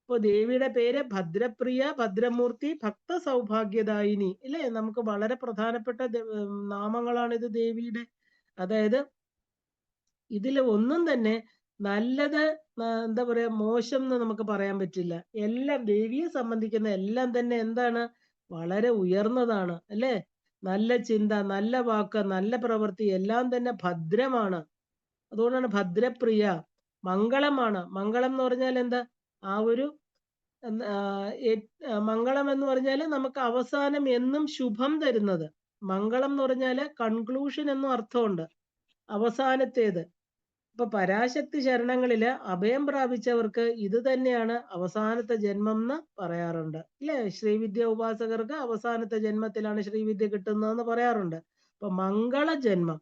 ഇപ്പൊ ദേവിയുടെ പേര് ഭദ്രപ്രിയ, ഭദ്രമൂർത്തി, ഭക്ത സൗഭാഗ്യദായിനി ഇല്ലേ? നമുക്ക് വളരെ പ്രധാനപ്പെട്ട നാമങ്ങളാണ് ഇത് ദേവിയുടെ. അതായത് ഇതിൽ ഒന്നും തന്നെ നല്ലത് എന്താ പറയാ മോശം എന്ന് നമുക്ക് പറയാൻ പറ്റില്ല. എല്ലാം ദേവിയെ സംബന്ധിക്കുന്ന എല്ലാം തന്നെ എന്താണ്? വളരെ ഉയർന്നതാണ് അല്ലേ? നല്ല ചിന്ത, നല്ല വാക്ക്, നല്ല പ്രവൃത്തി എല്ലാം തന്നെ ഭദ്രമാണ്. അതുകൊണ്ടാണ് ഭദ്രപ്രിയ. മംഗളമാണ്. മംഗളം എന്ന് പറഞ്ഞാൽ എന്താ? ആ ഒരു മംഗളം എന്ന് പറഞ്ഞാൽ നമുക്ക് അവസാനം എന്നും ശുഭം തരുന്നത്. മംഗളം എന്ന് പറഞ്ഞാൽ കൺക്ലൂഷൻ എന്നും അർത്ഥമുണ്ട്, അവസാനത്തേത്. ഇപ്പൊ പരാശക്തി ശരണങ്ങളില് അഭയം പ്രാപിച്ചവർക്ക് ഇത് തന്നെയാണ് അവസാനത്തെ ജന്മം എന്ന് പറയാറുണ്ട് അല്ലെ? ശ്രീവിദ്യ ഉപാസകർക്ക് അവസാനത്തെ ജന്മത്തിലാണ് ശ്രീവിദ്യ കിട്ടുന്നതെന്ന് പറയാറുണ്ട്. അപ്പൊ മംഗള ജന്മം.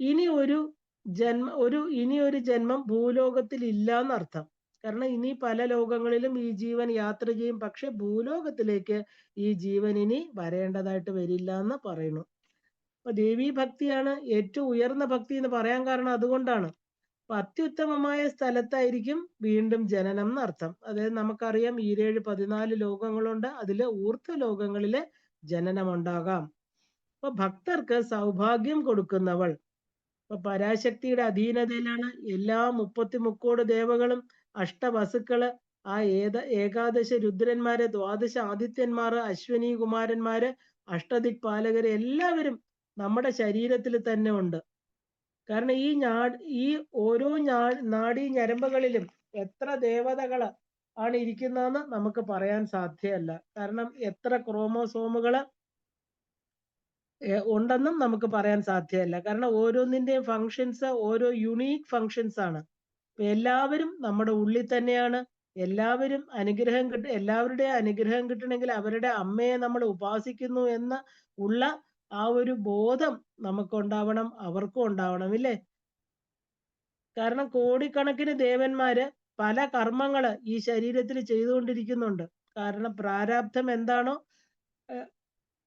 ഇനി ഒരു ജന്മം ഭൂലോകത്തിൽ ഇല്ല എന്നർത്ഥം. കാരണം ഇനി പല ലോകങ്ങളിലും ഈ ജീവൻ യാത്ര ചെയ്യും. പക്ഷെ ഭൂലോകത്തിലേക്ക് ഈ ജീവൻ ഇനി വരേണ്ടതായിട്ട് വരില്ല എന്ന് പറയുന്നു. അപ്പൊ ദേവീ ഭക്തിയാണ് ഏറ്റവും ഉയർന്ന ഭക്തി എന്ന് പറയാൻ കാരണം അതുകൊണ്ടാണ്. അപ്പൊ അത്യുത്തമമായ സ്ഥലത്തായിരിക്കും വീണ്ടും ജനനം എന്നർത്ഥം. അതായത് നമുക്കറിയാം 14 ലോകങ്ങളുണ്ട്. അതില് ഊർധ്വ ലോകങ്ങളില് ജനനം ഉണ്ടാകാം. അപ്പൊ ഭക്തർക്ക് സൗഭാഗ്യം കൊടുക്കുന്നവൾ. അപ്പൊ പരാശക്തിയുടെ അധീനതയിലാണ് എല്ലാ 33 ദേവകളും, അഷ്ടവസുക്കള്, ആ ഏകാദശ രുദ്രന്മാര്, ദ്വാദശ ആദിത്യന്മാര്, അശ്വനി കുമാരന്മാര്, അഷ്ടദിക്പാലകര് എല്ലാവരും നമ്മുടെ ശരീരത്തിൽ തന്നെ ഉണ്ട്. കാരണം ഈ ഓരോ നാഡീ ഞരമ്പുകളിലും എത്ര ദേവതകള് ആണ് ഇരിക്കുന്നതെന്ന് നമുക്ക് പറയാൻ സാധ്യമല്ല. കാരണം എത്ര ക്രോമോസോമുകള് ഉണ്ടെന്നും നമുക്ക് പറയാൻ സാധ്യമല്ല. കാരണം ഓരോന്നിന്റെയും ഫങ്ഷൻസ് ഓരോ യുണീക്ക് ഫങ്ഷൻസ് ആണ്. എല്ലാവരും നമ്മുടെ ഉള്ളിൽ തന്നെയാണ്. എല്ലാവരുടെയും അനുഗ്രഹം കിട്ടണമെങ്കിൽ അവരുടെ അമ്മയെ നമ്മൾ ഉപാസിക്കുന്നു എന്ന ഉള്ള ആ ഒരു ബോധം നമുക്കുണ്ടാവണം, അവർക്കും ഉണ്ടാവണം ഇല്ലേ? കാരണം കോടിക്കണക്കിന് ദേവന്മാര് പല കർമ്മങ്ങള് ഈ ശരീരത്തിൽ ചെയ്തുകൊണ്ടിരിക്കുന്നുണ്ട്. കാരണം പ്രാരാബ്ധം എന്താണോ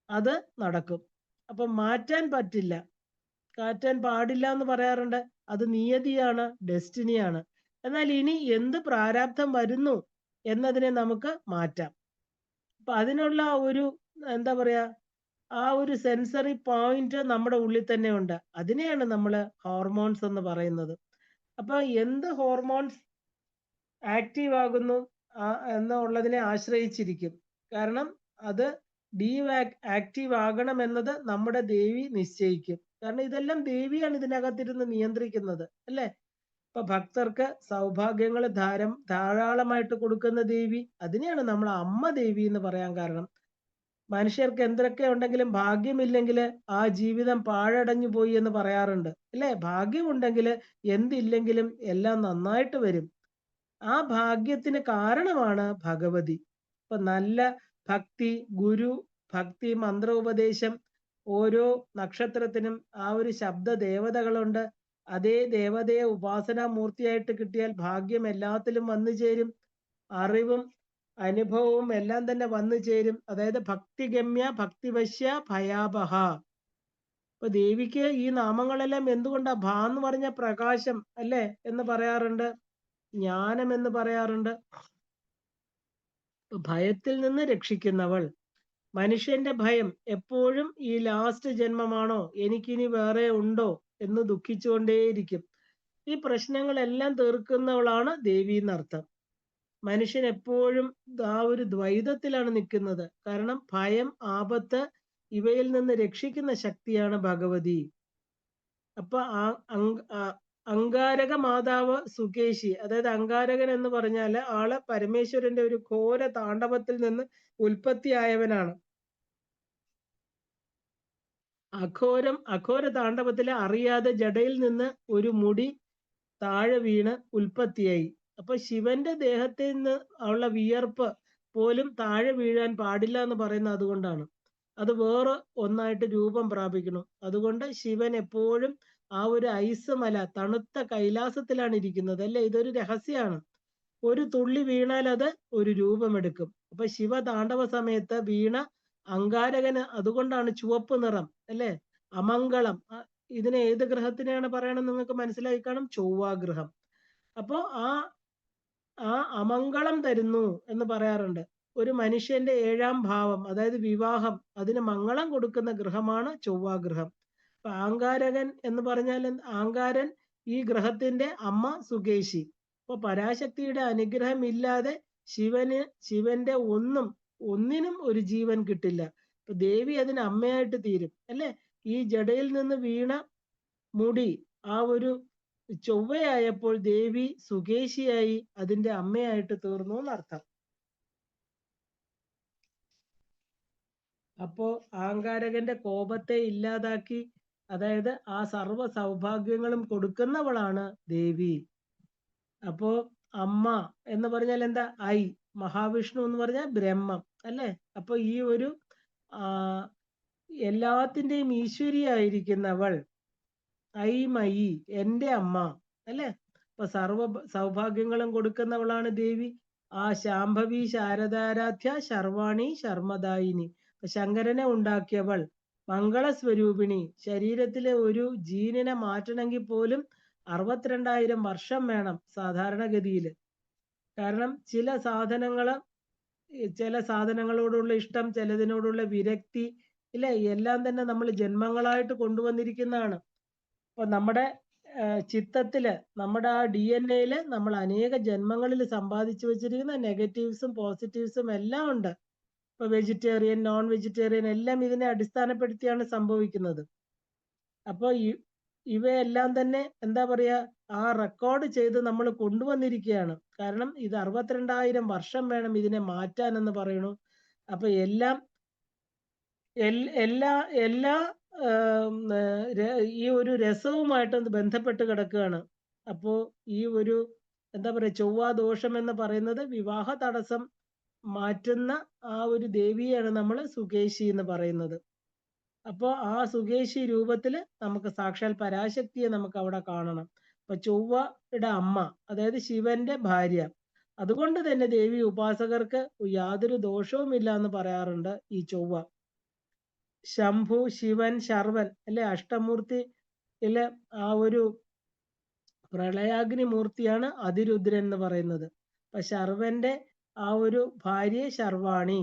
അത് നടക്കും. അപ്പൊ മാറ്റാൻ പറ്റില്ല, മാറ്റാൻ പാടില്ല എന്ന് പറയാറുണ്ട്. അത് നിയതിയാണ്, ഡെസ്റ്റിനിയാണ്. എന്നാൽ ഇനി എന്ത് പ്രാരാബ്ധം വരുന്നു എന്നതിനെ നമുക്ക് മാറ്റാം. അപ്പൊ അതിനുള്ള ഒരു എന്താ പറയാ ആ ഒരു സെൻസറി പോയിന്റ് നമ്മുടെ ഉള്ളിൽ തന്നെ ഉണ്ട്. അതിനെയാണ് നമ്മൾ ഹോർമോൺസ് എന്ന് പറയുന്നത്. അപ്പൊ എന്ത് ഹോർമോൺസ് ആക്റ്റീവ് ആകുന്നു എന്നുള്ളതിനെ ആശ്രയിച്ചിരിക്കും. കാരണം അത് ആക്റ്റീവ് ആകണം എന്നത് നമ്മുടെ ദേവി നിശ്ചയിക്കും. കാരണം ഇതെല്ലാം ദേവിയാണ് ഇതിനകത്തിരുന്ന് നിയന്ത്രിക്കുന്നത് അല്ലേ? ഇപ്പൊ ഭക്തർക്ക് സൗഭാഗ്യങ്ങൾ ധാരാളമായിട്ട് കൊടുക്കുന്ന ദേവി, അതിനെയാണ് നമ്മൾ അമ്മ ദേവി എന്ന് പറയാൻ കാരണം. മനുഷ്യർക്ക് എന്തൊക്കെ ഉണ്ടെങ്കിലും ഭാഗ്യമില്ലെങ്കിൽ ആ ജീവിതം പാഴടഞ്ഞു പോയി എന്ന് പറയാറുണ്ട് അല്ലേ? ഭാഗ്യമുണ്ടെങ്കിൽ എന്തില്ലെങ്കിലും എല്ലാം നന്നായിട്ട് വരും. ആ ഭാഗ്യത്തിന് കാരണമാണ് ഭഗവതി. ഇപ്പൊ നല്ല ഭക്തി, ഗുരു ഭക്തി, മന്ത്രോപദേശം, ഓരോ നക്ഷത്രത്തിനും ആ ഒരു ശബ്ദ ദേവതകളുണ്ട്. അതേ ദേവതയെ ഉപാസനാ മൂർത്തിയായിട്ട് കിട്ടിയാൽ ഭാഗ്യം എല്ലാത്തിലും വന്നു ചേരും. അറിവും അനുഭവവും എല്ലാം തന്നെ വന്നു ചേരും. അതായത് ഭക്തിഗമ്യ, ഭക്തിവശ്യ, ഭയാപഹ. ഇപ്പൊ ദേവിക്ക് ഈ നാമങ്ങളെല്ലാം എന്തുകൊണ്ടാ? ഭ എന്ന് പറഞ്ഞ പ്രകാശം അല്ലേ എന്ന് പറയാറുണ്ട്, ജ്ഞാനം എന്ന് പറയാറുണ്ട്. ഭയത്തിൽ നിന്ന് രക്ഷിക്കുന്നവൾ. മനുഷ്യന്റെ ഭയം എപ്പോഴും ഈ ലാസ്റ്റ് ജന്മമാണോ, എനിക്കിനി വേറെ ഉണ്ടോ എന്ന് ദുഃഖിച്ചുകൊണ്ടേയിരിക്കും. ഈ പ്രശ്നങ്ങളെല്ലാം തീർക്കുന്നവളാണ് ദേവി എന്നർത്ഥം. മനുഷ്യൻ എപ്പോഴും ആ ഒരു ദ്വൈതത്തിലാണ് നിൽക്കുന്നത്. കാരണം ഭയം, ആപത്ത് ഇവയിൽ നിന്ന് രക്ഷിക്കുന്ന ശക്തിയാണ് ഭഗവതി. അപ്പൊ അങ്കാരക മാതാവ് സുകേശി, അതായത് അങ്കാരകൻ എന്ന് പറഞ്ഞാല് ആള് പരമേശ്വരന്റെ ഒരു ഘോര താണ്ഡവത്തിൽ നിന്ന് ഉൽപ്പത്തിയായവനാണ്. അഘോര താണ്ഡവത്തില് അറിയാതെ ജടയിൽ നിന്ന് ഒരു മുടി താഴെ വീണ് ഉൽപ്പത്തിയായി. അപ്പൊ ശിവന്റെ ദേഹത്തിൽ നിന്ന് ഉള്ള വിയർപ്പ് പോലും താഴെ വീഴാൻ പാടില്ല എന്ന് പറയുന്നത് അതുകൊണ്ടാണ്. അത് വേറെ ഒന്നായിട്ട് രൂപം പ്രാപിക്കണം. അതുകൊണ്ട് ശിവൻ എപ്പോഴും ആ ഒരു ഐസ് മല, തണുത്ത കൈലാസത്തിലാണ് ഇരിക്കുന്നത് അല്ലെ? ഇതൊരു രഹസ്യമാണ്. ഒരു തുള്ളി വീണാൽ അത് ഒരു രൂപമെടുക്കും. അപ്പൊ ശിവ താണ്ഡവ സമയത്ത് വീണ അങ്കാരകന് അതുകൊണ്ടാണ് ചുവപ്പ് നിറം അല്ലെ? അമംഗളം, ഇതിനെ ഏത് ഗ്രഹത്തിനെയാണ് പറയണത് നിങ്ങൾക്ക് മനസ്സിലായി കാണും, ചൊവ്വാഗ്രഹം. അപ്പോ ആ അമംഗളം തരുന്നു എന്ന് പറയാറുണ്ട്. ഒരു മനുഷ്യന്റെ 7ാം ഭാവം, അതായത് വിവാഹം, അതിന് മംഗളം കൊടുക്കുന്ന ഗ്രഹമാണ് ചൊവ്വാഗ്രഹം. അപ്പൊ ആങ്കാരകൻ എന്ന് പറഞ്ഞാൽ ആങ്കാരൻ ഈ ഗ്രഹത്തിന്റെ അമ്മ സുകേശി. അപ്പൊ പരാശക്തിയുടെ അനുഗ്രഹം ഇല്ലാതെ ശിവന്റെ ഒന്നിനും ഒരു ജീവൻ കിട്ടില്ല. അപ്പൊ ദേവി അതിന് അമ്മയായിട്ട് തീരും അല്ലെ. ഈ ജടയിൽ നിന്ന് വീണ മുടി ആ ഒരു ചൊവ്വയായപ്പോൾ ദേവി സുകേശിയായി അതിന്റെ അമ്മയായിട്ട് തീർന്നു എന്നർത്ഥം. അപ്പോ ആങ്കാരകന്റെ കോപത്തെ ഇല്ലാതാക്കി, അതായത് ആ സർവ സൗഭാഗ്യങ്ങളും കൊടുക്കുന്നവളാണ് ദേവി. അപ്പോ അമ്മ എന്ന് പറഞ്ഞാൽ എന്താ? മഹാവിഷ്ണു എന്ന് പറഞ്ഞാൽ ബ്രഹ്മം അല്ലെ. അപ്പൊ ഈ ഒരു എല്ലാത്തിന്റെയും ഈശ്വരിയായിരിക്കുന്നവൾ ഐമയി, എന്റെ അമ്മ അല്ലെ. അപ്പൊ സർവ സൗഭാഗ്യങ്ങളും കൊടുക്കുന്നവളാണ് ദേവി. ആ ശാംഭവി ശാരദാരാധ്യ ശർവാണി ശർമ്മദായിനി. ശങ്കരനെ ഉണ്ടാക്കിയവൾ മംഗളസ്വരൂപിണി. ശരീരത്തിലെ ഒരു ജീനിനെ മാറ്റണമെങ്കിൽ പോലും 62,000 വർഷം വേണം സാധാരണഗതിയിൽ. കാരണം ചില സാധനങ്ങളോടുള്ള ഇഷ്ടം, ചിലതിനോടുള്ള വിരക്തി ഇല്ലേ, എല്ലാം തന്നെ നമ്മൾ ജന്മങ്ങളായിട്ട് കൊണ്ടുവന്നിരിക്കുന്നതാണ്. അപ്പൊ നമ്മുടെ ചിത്തത്തില്, നമ്മുടെ ആ DNA നമ്മൾ അനേക ജന്മങ്ങളിൽ സമ്പാദിച്ചു വെച്ചിരിക്കുന്ന നെഗറ്റീവ്സും പോസിറ്റീവ്സും എല്ലാം ഉണ്ട്. ഇപ്പൊ വെജിറ്റേറിയൻ, നോൺ വെജിറ്റേറിയൻ എല്ലാം ഇതിനെ അടിസ്ഥാനപ്പെടുത്തിയാണ് സംഭവിക്കുന്നത്. അപ്പൊ ഇവയെല്ലാം തന്നെ എന്താ പറയാ, ആ റെക്കോർഡ് ചെയ്ത് നമ്മൾ കൊണ്ടുവന്നിരിക്കുകയാണ്. കാരണം ഇത് 62,000 വർഷം വേണം ഇതിനെ മാറ്റാൻ എന്ന് പറയണു. അപ്പൊ എല്ലാ ഈ ഒരു രസവുമായിട്ട് ബന്ധപ്പെട്ട് കിടക്കുകയാണ്. അപ്പോ ഈ ഒരു എന്താ പറയാ, ചൊവ്വാ ദോഷം എന്ന് പറയുന്നത് വിവാഹ തടസ്സം മാറ്റുന്ന ആ ഒരു ദേവിയാണ് നമ്മൾ സുകേശി എന്ന് പറയുന്നത്. അപ്പോ ആ സുകേശി രൂപത്തില് നമുക്ക് സാക്ഷാൽ പരാശക്തിയെ നമുക്ക് അവിടെ കാണണം. അപ്പൊ ചൊവ്വയുടെ അമ്മ, അതായത് ശിവന്റെ ഭാര്യ. അതുകൊണ്ട് തന്നെ ദേവി ഉപാസകർക്ക് യാതൊരു ദോഷവുമില്ല എന്ന് പറയാറുണ്ട് ഈ ചൊവ്വ. ശംഭു, ശിവൻ, ശർവൻ അല്ലെ, അഷ്ടമൂർത്തിയിലെ ആ ഒരു പ്രളയാഗ്നി മൂർത്തിയാണ് അതിരുദ്രൻ എന്ന് പറയുന്നത്. അപ്പൊ ശർവന്റെ ആ ഒരു ഭാര്യ ശർവാണി.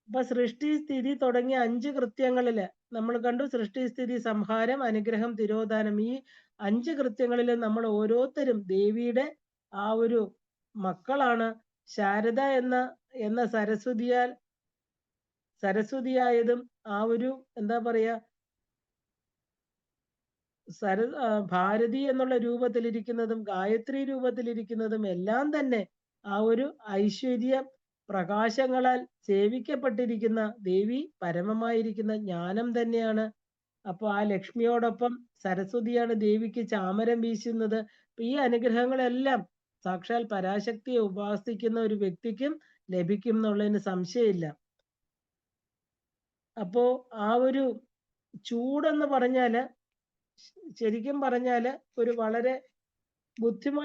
അപ്പൊ സൃഷ്ടി സ്ഥിതി തുടങ്ങിയ 5 കൃത്യങ്ങളില് നമ്മൾ കണ്ടു, സൃഷ്ടി സ്ഥിതി സംഹാരം അനുഗ്രഹം തിരോധാനം. ഈ 5 കൃത്യങ്ങളില് നമ്മൾ ഓരോരുത്തരും ദേവിയുടെ ആ ഒരു മക്കളാണ്. ശാരദ എന്ന സരസ്വതിയായതും ആ ഒരു എന്താ പറയാ, ഭാരതി എന്നുള്ള രൂപത്തിലിരിക്കുന്നതും ഗായത്രി രൂപത്തിലിരിക്കുന്നതും എല്ലാം തന്നെ ആ ഒരു ഐശ്വര്യ പ്രകാശങ്ങളാൽ സേവിക്കപ്പെട്ടിരിക്കുന്ന ദേവി പരമമായിരിക്കുന്ന ജ്ഞാനം തന്നെയാണ്. അപ്പൊ ആ ലക്ഷ്മിയോടൊപ്പം സരസ്വതിയാണ് ദേവിക്ക് ചാമരം വീശുന്നത്. ഈ അനുഗ്രഹങ്ങളെല്ലാം സാക്ഷാൽ പരാശക്തിയെ ഉപാസിക്കുന്ന ഒരു വ്യക്തിക്കും ലഭിക്കും എന്നുള്ളതിന് സംശയമില്ല. അപ്പോ ആ ഒരു ചൂടെന്ന് പറഞ്ഞാല് ശരിക്കും പറഞ്ഞാല് ഒരു വളരെ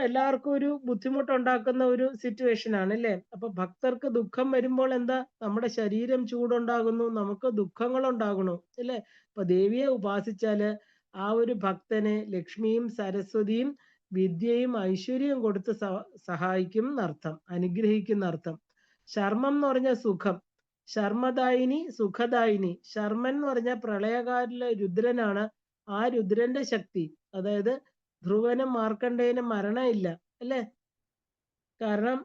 എല്ലാവർക്കും ഒരു ബുദ്ധിമുട്ടുണ്ടാക്കുന്ന ഒരു സിറ്റുവേഷൻ ആണ് അല്ലേ. അപ്പൊ ഭക്തർക്ക് ദുഃഖം വരുമ്പോൾ എന്താ, നമ്മുടെ ശരീരം ചൂടുണ്ടാകുന്നു, നമുക്ക് ദുഃഖങ്ങൾ ഉണ്ടാകണു അല്ലേ. അപ്പൊ ദേവിയെ ഉപാസിച്ചാല് ആ ഒരു ഭക്തനെ ലക്ഷ്മിയും സരസ്വതിയും വിദ്യയും ഐശ്വര്യവും കൊടുത്ത് സഹായിക്കും എന്നർത്ഥം, അനുഗ്രഹിക്കുന്ന അർത്ഥം. ശർമ്മം എന്ന് പറഞ്ഞ സുഖം, ശർമ്മദായിനി സുഖദായിനി. ശർമ്മൻ എന്ന് പറഞ്ഞ പ്രളയകാലിലെ രുദ്രനാണ്. ആ രുദ്രന്റെ ശക്തി, അതായത് ധ്രുവനും മാർക്കണ്ഡേയനും മരണമില്ല അല്ലെ. കാരണം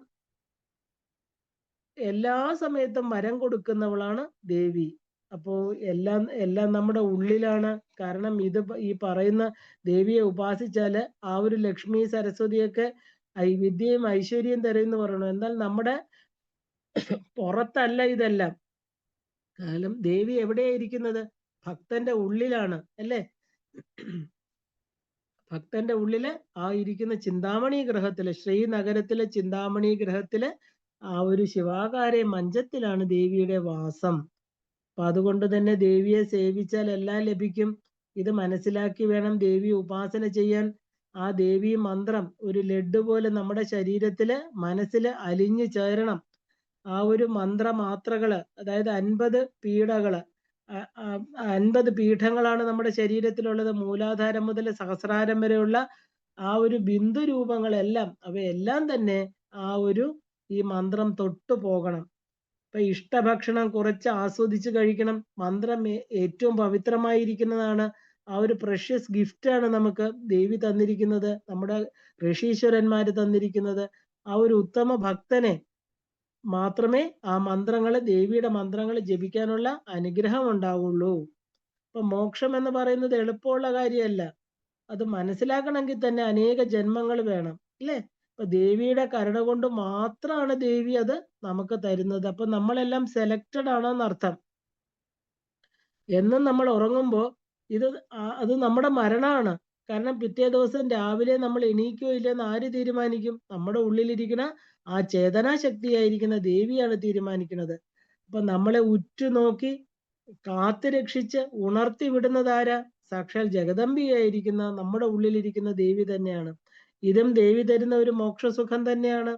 എല്ലാ സമയത്തും വരം കൊടുക്കുന്നവളാണ് ദേവി. അപ്പോ എല്ലാം നമ്മുടെ ഉള്ളിലാണ്. കാരണം ഈ പറയുന്ന ദേവിയെ ഉപാസിച്ചാല് ആ ഒരു ലക്ഷ്മി സരസ്വതിയൊക്കെ വിദ്യയും ഐശ്വര്യം തരുമെന്ന് പറയണു. എന്നാൽ നമ്മുടെ പുറത്തല്ല ഇതെല്ലാം. കാരണം ദേവി എവിടെയാ ഇരിക്കുന്നത്? ഭക്തന്റെ ഉള്ളിലാണ് അല്ലേ. ഭക്തന്റെ ഉള്ളില് ആ ഇരിക്കുന്ന ചിന്താമണി ഗ്രഹത്തില്, ശ്രീനഗരത്തിലെ ചിന്താമണി ഗ്രഹത്തില് ആ ഒരു ശിവാകാര മഞ്ചത്തിലാണ് ദേവിയുടെ വാസം. അപ്പൊ അതുകൊണ്ട് തന്നെ ദേവിയെ സേവിച്ചാൽ എല്ലാം ലഭിക്കും. ഇത് മനസ്സിലാക്കി വേണം ദേവി ഉപാസന ചെയ്യാൻ. ആ ദേവി മന്ത്രം ഒരു ലഡ്ഡു പോലെ നമ്മുടെ ശരീരത്തില് മനസ്സില് അലിഞ്ഞു ചേരണം. ആ ഒരു മന്ത്രമാത്രകള്, അതായത് 50 പീഡകള്, 50 പീഠങ്ങളാണ് നമ്മുടെ ശരീരത്തിലുള്ളത്. മൂലാധാരം മുതൽ സഹസ്രാരം വരെയുള്ള ആ ഒരു ബിന്ദു രൂപങ്ങളെല്ലാം അവയെല്ലാം തന്നെ ആ ഒരു ഈ മന്ത്രം തൊട്ടു പോകണം. ഇപ്പൊ ഇഷ്ടഭക്ഷണം കുറച്ച് ആസ്വദിച്ച് കഴിക്കണം. മന്ത്രം ഏറ്റവും പവിത്രമായിരിക്കുന്നതാണ്. ആ ഒരു പ്രഷ്യസ് ഗിഫ്റ്റ് ആണ് നമുക്ക് ദേവി തന്നിരിക്കുന്നത്, നമ്മുടെ ഋഷീശ്വരന്മാര് തന്നിരിക്കുന്നത്. ആ ഒരു ഉത്തമ ഭക്തനെ മാത്രമേ ആ മന്ത്രങ്ങള്, ദേവിയുടെ മന്ത്രങ്ങൾ ജപിക്കാനുള്ള അനുഗ്രഹം ഉണ്ടാവുള്ളൂ. ഇപ്പൊ മോക്ഷം എന്ന് പറയുന്നത് എളുപ്പമുള്ള കാര്യമല്ല. അത് മനസ്സിലാക്കണമെങ്കിൽ തന്നെ അനേക ജന്മങ്ങൾ വേണം, അല്ലേ? അപ്പൊ ദേവിയുടെ കരുണ കൊണ്ട് മാത്രമാണ് ദേവി അത് നമുക്ക് തരുന്നത്. അപ്പൊ നമ്മളെല്ലാം സെലക്റ്റഡ് ആണെന്നർത്ഥം. എന്നും നമ്മൾ ഉറങ്ങുമ്പോൾ ഇത് അത് നമ്മുടെ മരണമാണ്. കാരണം പിറ്റേ ദിവസം രാവിലെ നമ്മൾ എണീക്കോ ഇല്ലെന്ന് ആര് തീരുമാനിക്കും? നമ്മുടെ ഉള്ളിലിരിക്കുന്ന ആ ചേതനാശക്തിയായിരിക്കുന്ന ദേവിയാണ് തീരുമാനിക്കുന്നത്. അപ്പൊ നമ്മളെ ഉറ്റുനോക്കി കാത്തു രക്ഷിച്ച് ഉണർത്തി വിടുന്നത് ആരാ? സാക്ഷാൽ ജഗദംബിയായിരിക്കുന്ന നമ്മുടെ ഉള്ളിലിരിക്കുന്ന ദേവി തന്നെയാണ്. ഇതും ദേവി തരുന്ന ഒരു മോക്ഷസുഖം തന്നെയാണ്.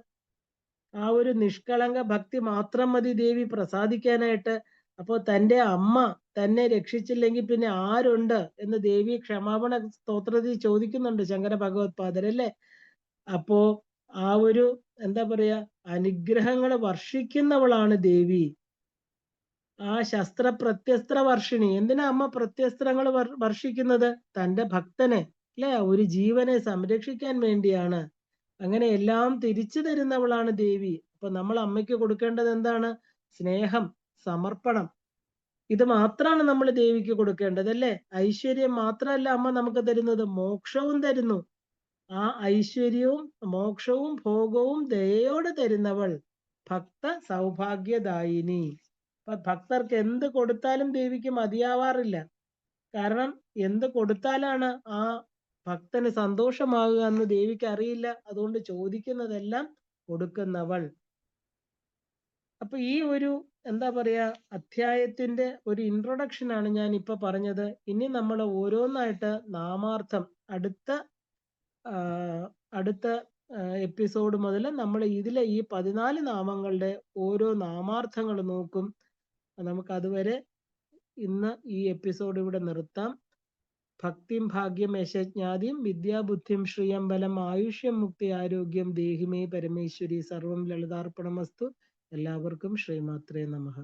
ആ ഒരു നിഷ്കളങ്ക ഭക്തി മാത്രം മതി ദേവി പ്രസാദിക്കാനായിട്ട്. അപ്പോൾ തന്റെ അമ്മ തന്നെ രക്ഷിച്ചില്ലെങ്കിൽ പിന്നെ ആരുണ്ട് എന്ന് ദേവി ക്ഷമാപണ സ്തോത്രത്തിൽ ചോദിക്കുന്നുണ്ട് ശങ്കര ഭഗവത്പാദരല്ലേ. അപ്പോ ആ ഒരു എന്താ പറയാ, അനുഗ്രഹങ്ങൾ വർഷിക്കുന്നവളാണ് ദേവി. ആ ശസ്ത്ര പ്രത്യസ്ത്ര വർഷിണി. എന്തിനാ അമ്മ പ്രത്യസ്ത്രങ്ങൾ വർഷിക്കുന്നത്? തന്റെ ഭക്തനെ, അല്ലെ, ഒരു ജീവനെ സംരക്ഷിക്കാൻ വേണ്ടിയാണ്. അങ്ങനെ എല്ലാം തിരിച്ചു തരുന്നവളാണ് ദേവി. അപ്പൊ നമ്മൾ അമ്മയ്ക്ക് കൊടുക്കേണ്ടത് എന്താണ്? സ്നേഹം, സമർപ്പണം. ഇത് മാത്രമാണ് നമ്മൾ ദേവിക്ക് കൊടുക്കേണ്ടത്, അല്ലേ? ഐശ്വര്യം മാത്രമല്ല അമ്മ നമുക്ക് തരുന്നത്, മോക്ഷവും തരുന്നു. ആ ഐശ്വര്യവും മോക്ഷവും ഭോഗവും ദയോടെ തരുന്നവൾ ഭക്ത സൗഭാഗ്യദായിനി. അപ്പൊ ഭക്തർക്ക് എന്ത് കൊടുത്താലും ദേവിക്ക് മതിയാവാറില്ല. കാരണം എന്ത് കൊടുത്താലാണ് ആ ഭക്തന് സന്തോഷമാകുക എന്ന് ദേവിക്ക് അറിയില്ല. അതുകൊണ്ട് ചോദിക്കുന്നതെല്ലാം കൊടുക്കുന്നവൾ. അപ്പൊ ഈ ഒരു എന്താ പറയാ, അധ്യായത്തിന്റെ ഒരു ഇൻട്രൊഡക്ഷൻ ആണ് ഞാൻ ഇപ്പൊ പറഞ്ഞത്. ഇനി നമ്മൾ ഓരോന്നായിട്ട് നാമാർത്ഥം അടുത്ത എപ്പിസോഡ് മുതൽ നമ്മൾ ഇതിലെ ഈ 14 നാമങ്ങളുടെ ഓരോ നാമാർത്ഥങ്ങൾ നോക്കും. നമുക്ക് അതുവരെ ഇന്ന് ഈ എപ്പിസോഡ് ഇവിടെ നിർത്താം. ഭക്തിം ഭാഗ്യം യശജ്ഞാതിം വിദ്യാബുദ്ധിം ശ്രിയം ബലം ആയുഷ്യം മുക്തി ആരോഗ്യം ദേഹിമേ പരമേശ്വരി സർവം ലളിതാർപ്പണമസ്തു. എല്ലാവർക്കും ശ്രീമാത്രേ നമഃ.